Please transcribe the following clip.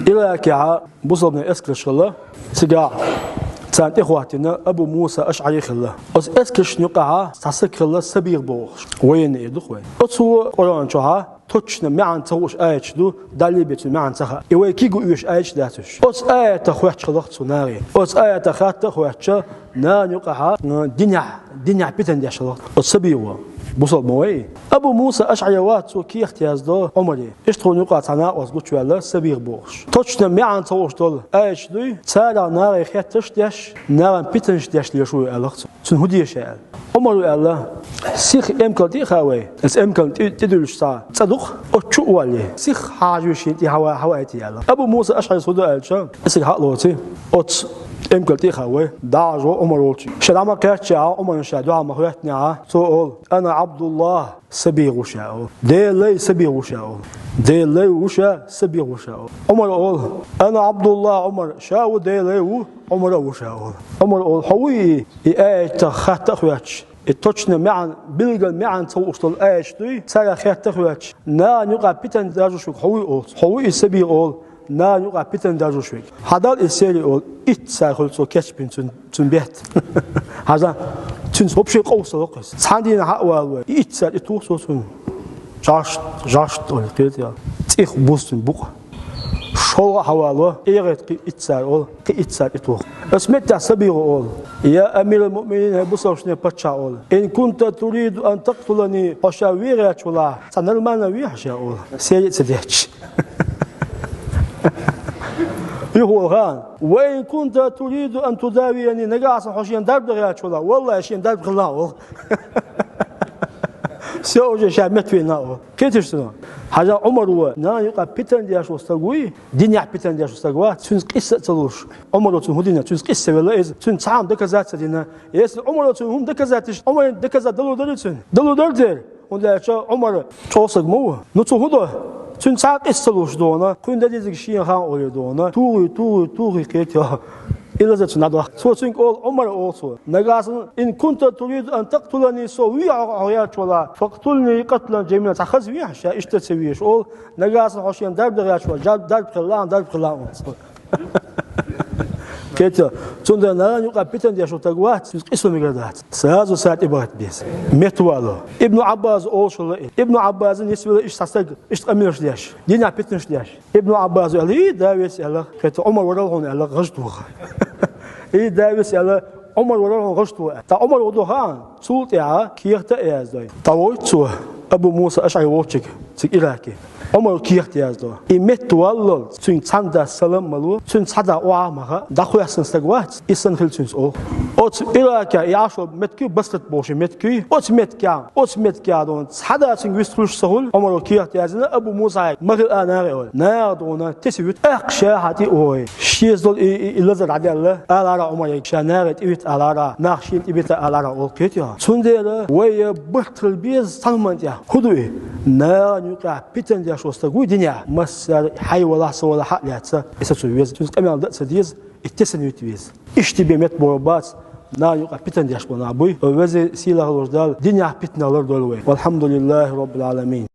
إلى كعاء بصلنا إسكرش الله سجاع سانت إخواتنا أبو موسى أشعري خلا أس إسكرش نقعة تسكر الله سبير بوخ وين يدخل وين أتو قرآن شها توشنا معن توش آيش دو دالي بيتو معن تها إيوه كيجو إيش آيش داتش أس آية تخوات خلقت سناري أس آية تخات تخوات نا نقعة دنيا بيتن ديش خلقت أس سبير بوصل موي أبو موسى أشعري واتو كي اختياز دو عمري إشتغل نقعة تنا وزقوش ولا سبير بوخ توشنا معن توش دول آيش دو تسارع ناري خيات تشتيش نارن بيتنش ديش ليشو ألقت سنهدي شيء عمر الله سيخ إمكان تيخاوي اس إمكان تدلش تا تصدق أتشو والي سيخ حاجوشين تي هوا تي الله أبو موسى أشعري صدق ألشان اسك حقلوتي أت إمكان تيخاوي دعجو عمر ولتي شلما كاتشا عمر شادوا ما خواتنا تقول أنا عبد الله سبيغ وشاء دي لي سبيغ وشاء دي لي وشاء سبيغ وشاء عمر قول أنا عبد الله عمر شاو دي لي عمر وشاء عمر قول حوي إيات خات أخواتش التوشنا معن بلغ معن توصل آيش دي سارة خات أخواتش نا نقع بيتن دارجو شوك حوي سبيغ قول نا نقع بيتن دارجو شوك هذا السيري قول إتسار خلصو كاتش بين تنبيت هذا تنسوبشي قوس لقيس صاندين حقوا إتسار إتوصو تن جاشت أول كده تيخ بوستن بوق شو حوالو إيرت إتسار أول كإتسار إتوخ اسمت سبيغ أول يا أمير المؤمنين بوسوشني بتشا أول إن كنت تريد أن تقتلني أشاوير أشولا سنرمان ويحشا أول سيد سديتش يقول وإن كنت تريد أن تداويني نجاس حشين درب غياتشولا والله شين درب خلاص سوى شامت فينا كيتشتنا هذا عمر هو نا يقع بيتن دياش وستقوي دنيا بيتن دياش وستقوا تنس قصة تلوش عمر تنهدينا تنس قصة ولا إذا تنس عام دكزات سدينا يس عمر تنهم دكزاتش عمر دكزات دلو دلتن ولا شو عمر توصق مو نتوهده تنس قصة تلوش دونا كون دادي شيء خان أولي دونا توغي كيتها إلا ذات نادوا سو تنك أول عمر أوصو نجاسن إن كنت تريد أن تقتلني سوي عيات ولا فاقتلني قتلا جميلا تخذ ويا شيء اشتسويش أول نجاسن حشين درب عيات ولا درب خلان كيتا توندا نرى يقع بيتن ديشو تقوات اسمه مقردات سهاز وساعد إبرات بيس متوالو ابن عباس أوصل ابن عباس يسوي إيش تستق إيش تأميرش ديش دينا بيتنش ديش ابن عباس قال لي داويس قال كيتا عمر ورالهون قال غشتوه إيه داويس قال عمر ورالهون غشتوه تا عمر ودوهان سولت يا كيرتا إيازداي تاويتسوه أبو موسى أشعري ووتشك تك إراكي عمر كيرت يازدو إمتوالل تون تاندا سلام ملو تون تادا وامها دخويا سنستغوات إسن خلتونس أو أوت إراكا يعشو متكي بسط بوشي متكي أوت متكا دون تادا تنغويستروش سهول عمر كيرت يازنا أبو موسى مغل آناري أول ناردونا تسيوت أقشا هاتي أوي شيزدول إلازر عدي الله ألارا عمر شانارت إبت ألارا ناخشين إبت ألارا أول كيتيا تندير ويا بطل بيز تنمانتيا هدوي نا نيوكا بيتن ديا شوستغوي دنيا مسار حي ولا صولا حق لاتسا اساتويز تنس كمان دات سديز التسنيوتيز اشتبي مت بوربات نا يوقع بيتن دياش بنا ابوي وزي سيلا الوردال دنيا بيتنا لردولوي والحمد لله رب العالمين.